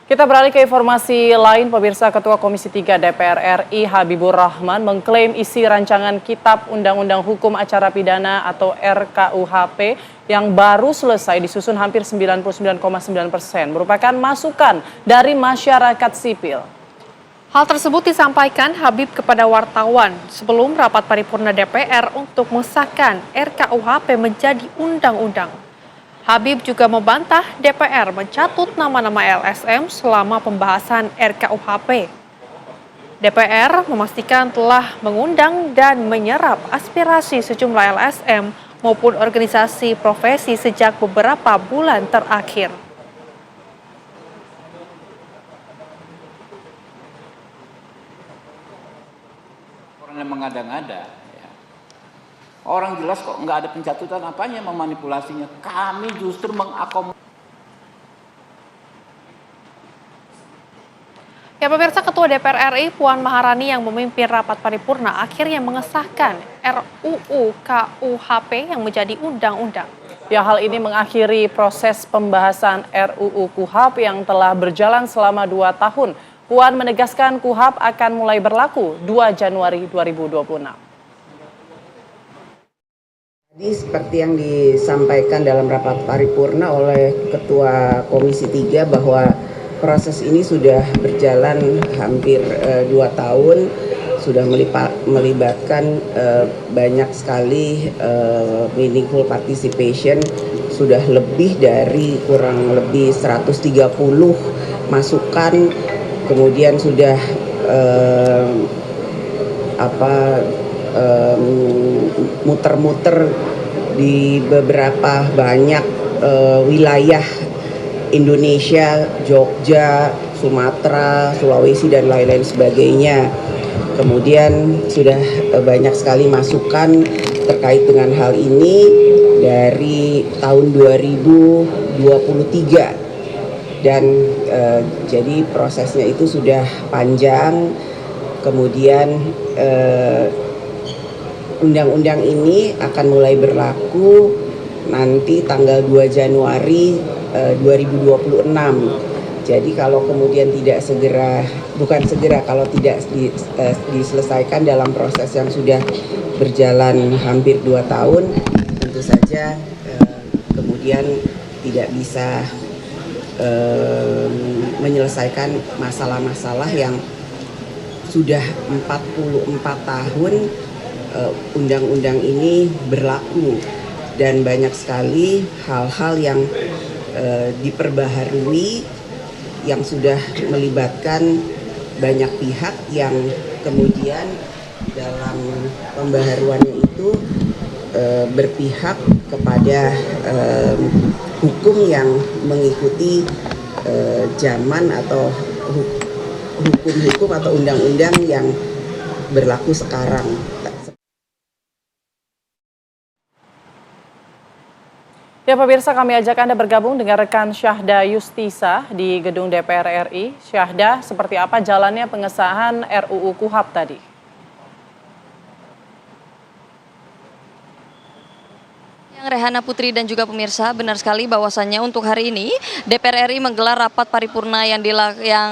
Kita beralih ke informasi lain, pemirsa. Ketua Komisi 3 DPR RI Habibur Rahman mengklaim isi rancangan Kitab Undang-Undang Hukum Acara Pidana atau RKUHP yang baru selesai disusun hampir 99,9% merupakan masukan dari masyarakat sipil. Hal tersebut disampaikan Habib kepada wartawan sebelum rapat paripurna DPR untuk mengesahkan RKUHP menjadi undang-undang. Habib juga membantah DPR mencatut nama-nama LSM selama pembahasan RKUHP. DPR memastikan telah mengundang dan menyerap aspirasi sejumlah LSM maupun organisasi profesi sejak beberapa bulan terakhir. Orang yang mengada-ngada, ya. Orang jelas kok nggak ada pencatutan, apanya memanipulasinya. Kami justru mengakomodasi. Ya pemirsa, Ketua DPR RI Puan Maharani yang memimpin rapat paripurna akhirnya mengesahkan RUU KUHP yang menjadi undang-undang. Ya, hal ini mengakhiri proses pembahasan RUU KUHP yang telah berjalan selama 2 tahun. Puan menegaskan KUHP akan mulai berlaku 2 Januari 2026. Jadi seperti yang disampaikan dalam rapat paripurna oleh Ketua Komisi 3 bahwa proses ini sudah berjalan hampir 2 tahun, sudah melibatkan banyak sekali meaningful participation, sudah lebih dari kurang lebih 130 masukan, kemudian sudah muter-muter di beberapa banyak wilayah Indonesia, Jogja, Sumatera, Sulawesi dan lain-lain sebagainya. Kemudian sudah banyak sekali masukan terkait dengan hal ini dari tahun 2023 dan jadi prosesnya itu sudah panjang. Kemudian undang-undang ini akan mulai berlaku nanti tanggal 2 Januari 2026. Jadi kalau kemudian tidak segera, kalau tidak diselesaikan dalam proses yang sudah berjalan hampir 2 tahun, tentu saja kemudian tidak bisa menyelesaikan masalah-masalah yang sudah 44 tahun undang-undang ini berlaku dan banyak sekali hal-hal yang diperbaharui yang sudah melibatkan banyak pihak yang kemudian dalam pembaharuannya itu berpihak kepada hukum yang mengikuti zaman atau hukum atau undang-undang yang berlaku sekarang. Ya pemirsa, kami ajak Anda bergabung dengan rekan Syahda Yustisa di gedung DPR RI. Syahda, seperti apa jalannya pengesahan RUU KUHP tadi? Rehana Putri dan juga pemirsa, benar sekali bahwasannya untuk hari ini DPR RI menggelar rapat paripurna yang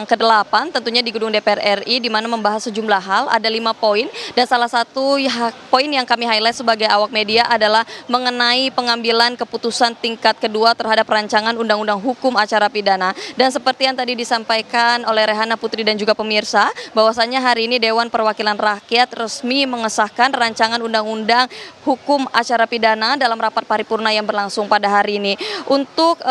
ke-8 tentunya di gedung DPR RI, di mana membahas sejumlah hal. Ada 5 poin dan salah satu poin yang kami highlight sebagai awak media adalah mengenai pengambilan keputusan tingkat kedua terhadap rancangan Undang-Undang Hukum Acara Pidana. Dan seperti yang tadi disampaikan oleh Rehana Putri dan juga pemirsa, bahwasannya hari ini Dewan Perwakilan Rakyat resmi mengesahkan rancangan Undang-Undang Hukum Acara Pidana dalam rapat paripurna yang berlangsung pada hari ini. Untuk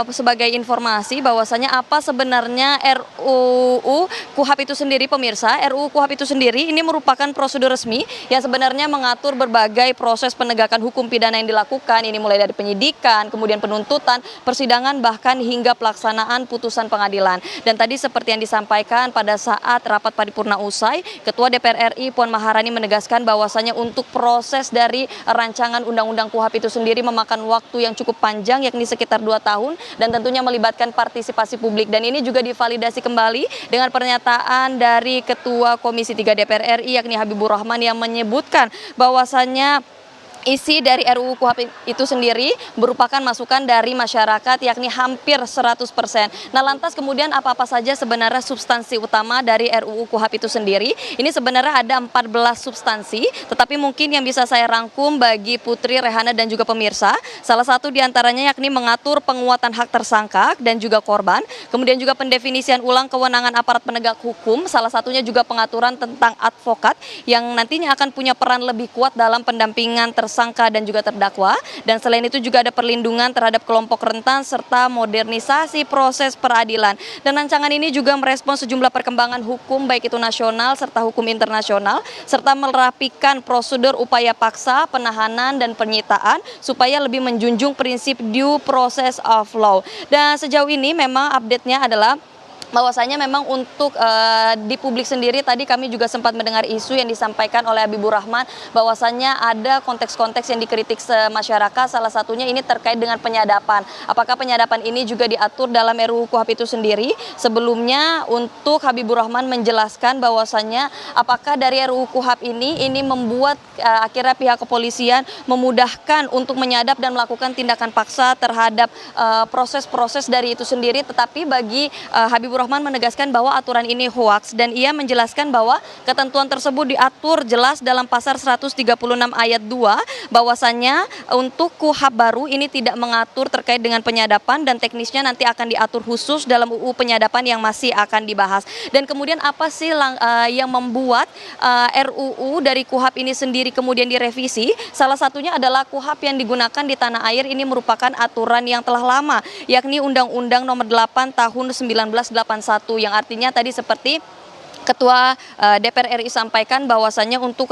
sebagai informasi bahwasanya apa sebenarnya RUU KUHP itu sendiri, pemirsa, RUU KUHP itu sendiri ini merupakan prosedur resmi yang sebenarnya mengatur berbagai proses penegakan hukum pidana yang dilakukan. Ini mulai dari penyidikan, kemudian penuntutan, persidangan, bahkan hingga pelaksanaan putusan pengadilan. Dan tadi seperti yang disampaikan pada saat rapat paripurna usai, Ketua DPR RI Puan Maharani menegaskan bahwasanya untuk proses dari rancangan Undang-Undang KUHP itu sendiri memakan waktu yang cukup panjang, yakni sekitar 2 tahun, dan tentunya melibatkan partisipasi publik. Dan ini juga divalidasi kembali dengan pernyataan dari Ketua Komisi 3 DPR RI yakni Habibur Rahman yang menyebutkan bahwasannya isi dari RUU KUHP itu sendiri merupakan masukan dari masyarakat yakni hampir 100%. Nah lantas kemudian apa-apa saja sebenarnya substansi utama dari RUU KUHP itu sendiri? Ini sebenarnya ada 14 substansi, tetapi mungkin yang bisa saya rangkum bagi Putri, Rehana dan juga pemirsa, salah satu diantaranya yakni mengatur penguatan hak tersangka dan juga korban, kemudian juga pendefinisian ulang kewenangan aparat penegak hukum, salah satunya juga pengaturan tentang advokat yang nantinya akan punya peran lebih kuat dalam pendampingan tersangka dan juga terdakwa, dan selain itu juga ada perlindungan terhadap kelompok rentan serta modernisasi proses peradilan. Dan rancangan ini juga merespons sejumlah perkembangan hukum baik itu nasional serta hukum internasional, serta merapikan prosedur upaya paksa, penahanan dan penyitaan supaya lebih menjunjung prinsip due process of law. Dan sejauh ini memang update-nya adalah bahwasanya memang untuk di publik sendiri tadi kami juga sempat mendengar isu yang disampaikan oleh Habibur Rahman bahwasanya ada konteks-konteks yang dikritik masyarakat, salah satunya ini terkait dengan penyadapan. Apakah penyadapan ini juga diatur dalam RUU KUHP itu sendiri? Sebelumnya untuk Habibur Rahman menjelaskan bahwasanya apakah dari RUU KUHP ini membuat akhirnya pihak kepolisian memudahkan untuk menyadap dan melakukan tindakan paksa terhadap proses-proses dari itu sendiri, tetapi bagi Habibur Rahman menegaskan bahwa aturan ini hoaks dan ia menjelaskan bahwa ketentuan tersebut diatur jelas dalam pasal 136 ayat 2 bahwasannya untuk KUHP baru ini tidak mengatur terkait dengan penyadapan dan teknisnya nanti akan diatur khusus dalam UU penyadapan yang masih akan dibahas. Dan kemudian apa sih yang membuat RUU dari KUHP ini sendiri kemudian direvisi? Salah satunya adalah KUHP yang digunakan di tanah air ini merupakan aturan yang telah lama, yakni Undang-Undang Nomor 8 Tahun 1981 yang artinya tadi seperti Ketua DPR RI sampaikan bahwasannya untuk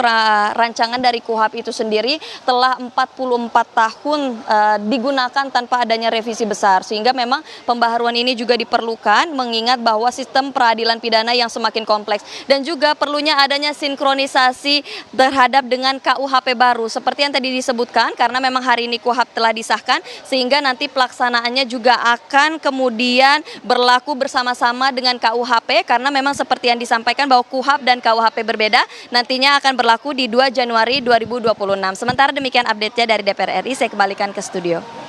rancangan dari KUHP itu sendiri telah 44 tahun digunakan tanpa adanya revisi besar, sehingga memang pembaharuan ini juga diperlukan mengingat bahwa sistem peradilan pidana yang semakin kompleks dan juga perlunya adanya sinkronisasi terhadap dengan KUHP baru seperti yang tadi disebutkan, karena memang hari ini KUHP telah disahkan sehingga nanti pelaksanaannya juga akan kemudian berlaku bersama-sama dengan KUHP, karena memang seperti yang disampaikan bahwa KUHP dan KUHP berbeda, nantinya akan berlaku di 2 Januari 2026. Sementara demikian update-nya dari DPR RI, saya kembalikan ke studio.